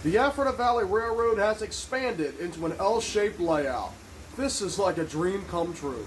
The Ephrata Valley Railroad has expanded into an L-shaped layout. This is like a dream come true.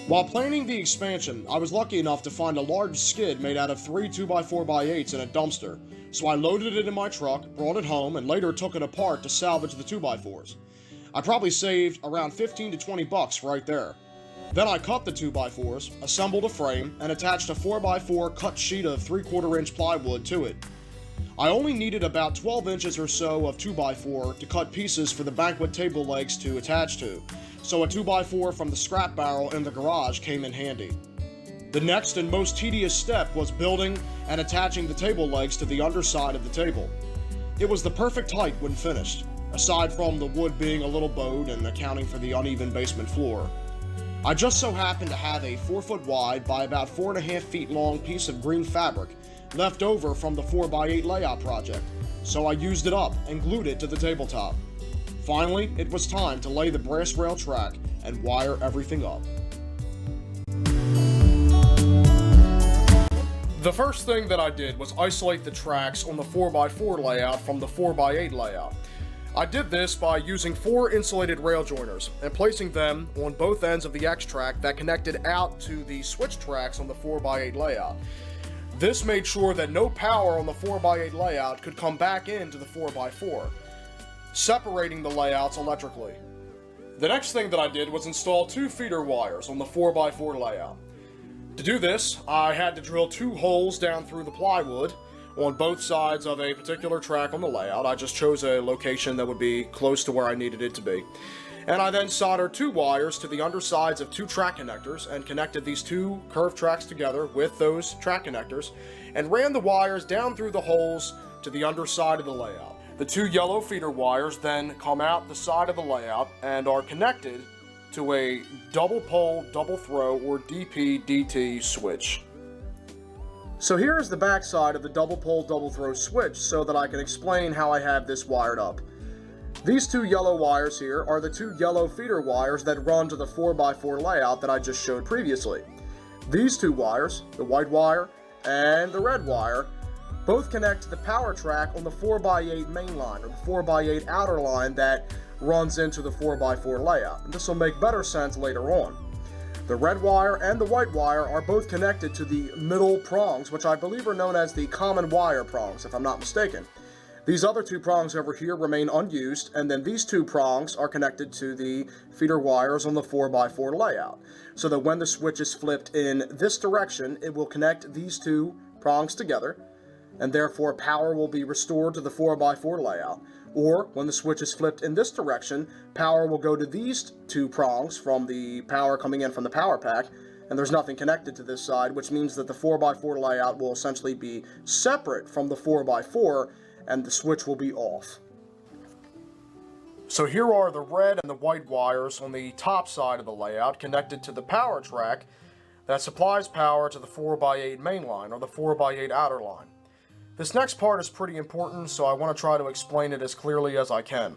While planning the expansion, I was lucky enough to find a large skid made out of 3 2x4x8s in a dumpster, so I loaded it in my truck, brought it home, and later took it apart to salvage the 2x4s. I probably saved around 15 to 20 bucks right there. Then I cut the 2x4s, assembled a frame, and attached a 4x4 cut sheet of 3/4 inch plywood to it. I only needed about 12 inches or so of 2x4 to cut pieces for the banquet table legs to attach to, so a 2x4 from the scrap barrel in the garage came in handy. The next and most tedious step was building and attaching the table legs to the underside of the table. It was the perfect height when finished, aside from the wood being a little bowed and accounting for the uneven basement floor. I just so happened to have a 4 foot wide by about 4.5 feet long piece of green fabric left over from the 4x8 layout project, so I used it up and glued it to the tabletop. Finally, it was time to lay the brass rail track and wire everything up. The first thing that I did was isolate the tracks on the 4x4 layout from the 4x8 layout. I did this by using 4 insulated rail joiners and placing them on both ends of the X track that connected out to the switch tracks on the 4x8 layout. This made sure that no power on the 4x8 layout could come back into the 4x4, separating the layouts electrically. The next thing that I did was install 2 feeder wires on the 4x4 layout. To do this, I had to drill 2 holes down through the plywood on both sides of a particular track on the layout. I just chose a location that would be close to where I needed it to be. And I then soldered 2 wires to the undersides of 2 track connectors and connected these 2 curved tracks together with those track connectors and ran the wires down through the holes to the underside of the layout. The 2 yellow feeder wires then come out the side of the layout and are connected to a double pole, double throw, or DP-DT switch. So here is the back side of the double pole, double throw switch so that I can explain how I have this wired up. These 2 yellow wires here are the 2 yellow feeder wires that run to the 4x4 layout that I just showed previously. These 2 wires, the white wire and the red wire, both connect to the power track on the 4x8 main line, or the 4x8 outer line that runs into the 4x4 layout. And this will make better sense later on. The red wire and the white wire are both connected to the middle prongs, which I believe are known as the common wire prongs, if I'm not mistaken. These other 2 prongs over here remain unused, and then these 2 prongs are connected to the feeder wires on the 4x4 layout, so that when the switch is flipped in this direction, it will connect these 2 prongs together, and therefore power will be restored to the 4x4 layout. Or, when the switch is flipped in this direction, power will go to these 2 prongs from the power coming in from the power pack, and there's nothing connected to this side, which means that the 4x4 layout will essentially be separate from the 4x4, and the switch will be off. So here are the red and the white wires on the top side of the layout connected to the power track that supplies power to the 4x8 main line, or the 4x8 outer line. This next part is pretty important, so I want to try to explain it as clearly as I can.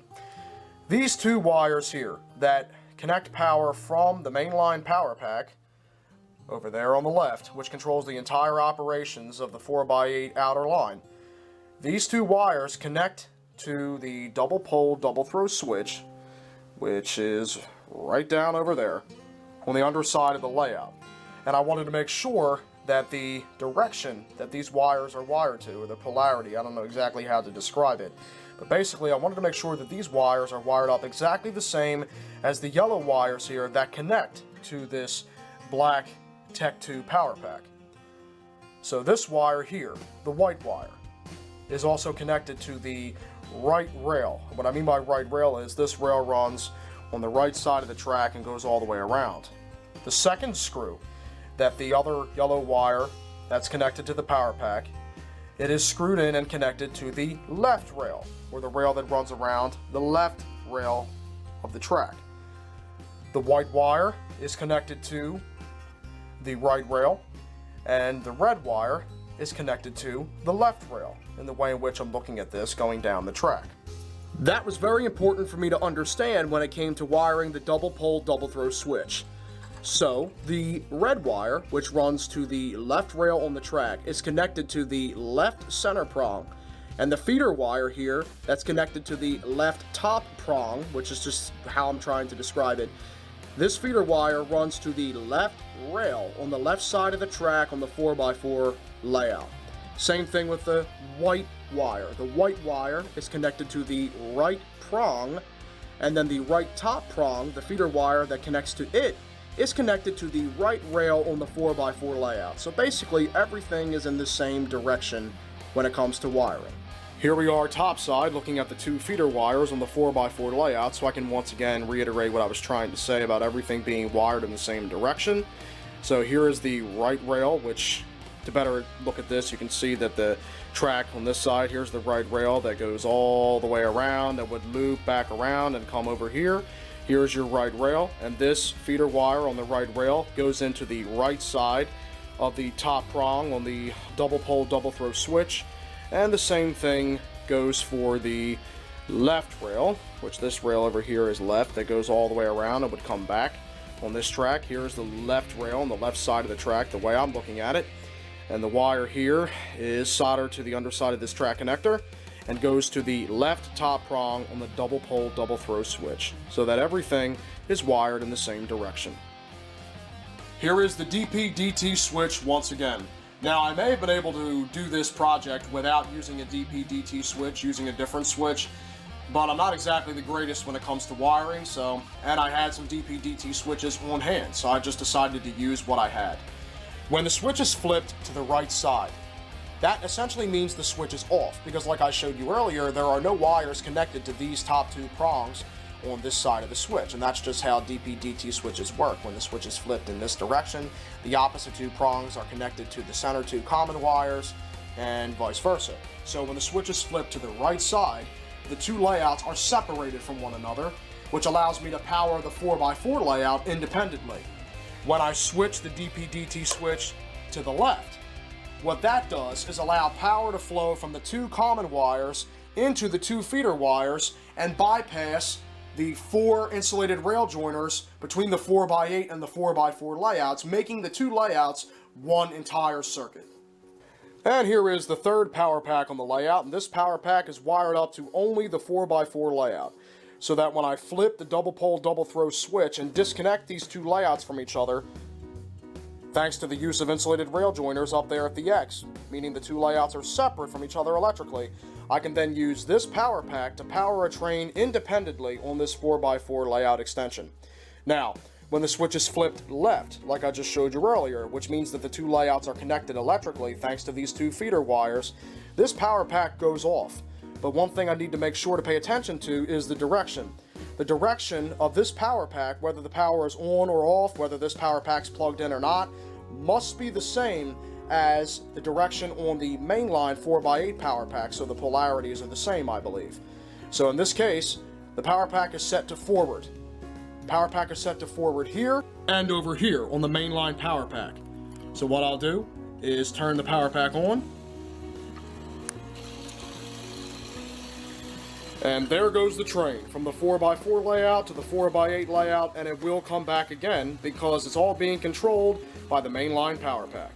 These 2 wires here that connect power from the mainline power pack over there on the left, which controls the entire operations of the 4x8 outer line. These 2 wires connect to the double pole, double throw switch, which is right down over there on the underside of the layout. And I wanted to make sure that the direction that these wires are wired to, or the polarity, I don't know exactly how to describe it, but basically I wanted to make sure that these wires are wired up exactly the same as the yellow wires here that connect to this black Tech 2 power pack. So this wire here, the white wire, is also connected to the right rail. What I mean by right rail is this rail runs on the right side of the track and goes all the way around. The second screw that the other yellow wire that's connected to the power pack, it is screwed in and connected to the left rail, or the rail that runs around the left rail of the track. The white wire is connected to the right rail, and the red wire is connected to the left rail, in the way in which I'm looking at this going down the track. That was very important for me to understand when it came to wiring the double pole double throw switch. So, the red wire, which runs to the left rail on the track, is connected to the left center prong, and the feeder wire here, that's connected to the left top prong, which is just how I'm trying to describe it. This feeder wire runs to the left rail on the left side of the track on the 4x4 layout. Same thing with the white wire. The white wire is connected to the right prong, and then the right top prong, the feeder wire that connects to it, is connected to the right rail on the 4x4 layout. So basically everything is in the same direction when it comes to wiring. Here we are topside looking at the two feeder wires on the 4x4 layout, so I can once again reiterate what I was trying to say about everything being wired in the same direction. So here is the right rail, which, to better look at this, you can see that the track on this side, here's the right rail that goes all the way around and would loop back around and come over here. Here's your right rail, and this feeder wire on the right rail goes into the right side of the top prong on the double pole double throw switch, and the same thing goes for the left rail, which this rail over here is left, that goes all the way around and would come back on this track. Here's the left rail on the left side of the track, the way I'm looking at it, and the wire here is soldered to the underside of this track connector and goes to the left top prong on the double pole double throw switch, so that everything is wired in the same direction. Here is the DP-DT switch once again. Now, I may have been able to do this project without using a DP-DT switch, using a different switch, but I'm not exactly the greatest when it comes to wiring, and I had some DP-DT switches on hand, so I just decided to use what I had. When the switch is flipped to the right side, that essentially means the switch is off, because like I showed you earlier, there are no wires connected to these top two prongs on this side of the switch, and that's just how DP-DT switches work. When the switch is flipped in this direction, the opposite two prongs are connected to the center two common wires, and vice versa. So when the switch is flipped to the right side, the two layouts are separated from one another, which allows me to power the 4x4 layout independently. When I switch the DP-DT switch to the left, what that does is allow power to flow from the two common wires into the two feeder wires and bypass the 4 insulated rail joiners between the 4x8 and the 4x4 layouts, making the two layouts one entire circuit. And here is the third power pack on the layout, and this power pack is wired up to only the 4x4 layout, so that when I flip the double pole double throw switch and disconnect these two layouts from each other, thanks to the use of insulated rail joiners up there at the X, meaning the two layouts are separate from each other electrically, I can then use this power pack to power a train independently on this 4x4 layout extension. Now, when the switch is flipped left, like I just showed you earlier, which means that the two layouts are connected electrically thanks to these two feeder wires, this power pack goes off. But one thing I need to make sure to pay attention to is the direction. The direction of this power pack, whether the power is on or off, whether this power pack's plugged in or not, must be the same as the direction on the mainline 4x8 power pack, so the polarities are the same, I believe. So in this case, the power pack is set to forward. The power pack is set to forward here and over here on the mainline power pack. So what I'll do is turn the power pack on, and there goes the train from the 4x4 layout to the 4x8 layout, and it will come back again because it's all being controlled by the mainline power pack.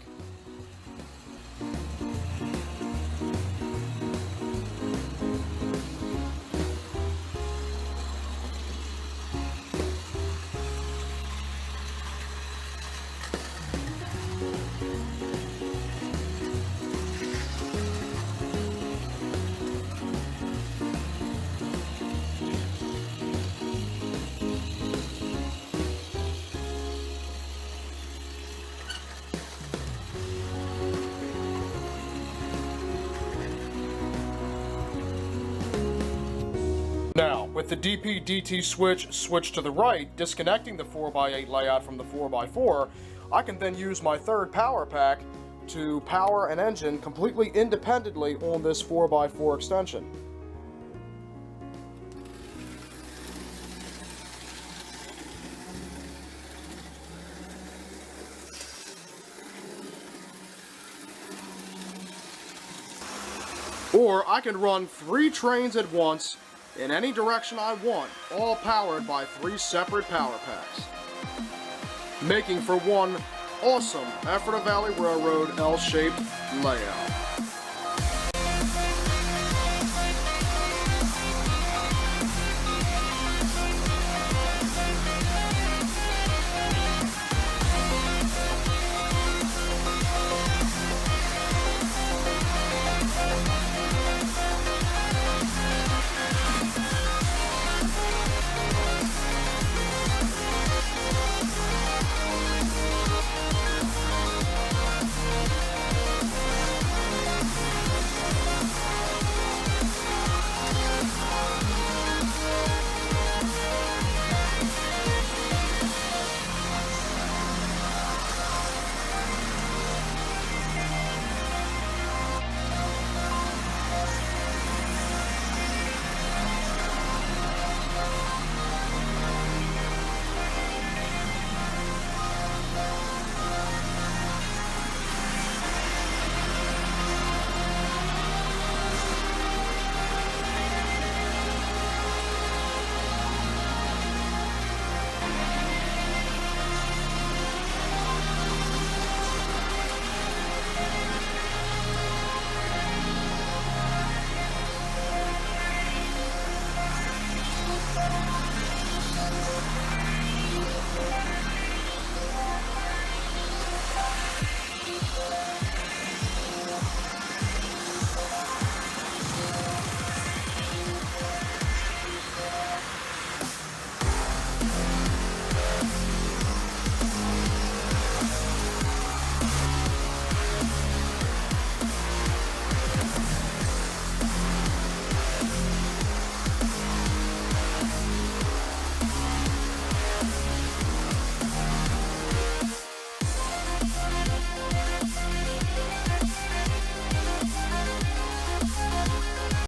Now, with the DP-DT switch switched to the right, disconnecting the 4x8 layout from the 4x4, I can then use my third power pack to power an engine completely independently on this 4x4 extension. Or I can run 3 trains at once in any direction I want, all powered by 3 separate power packs, making for one awesome Ephrata Valley Railroad L-shaped layout.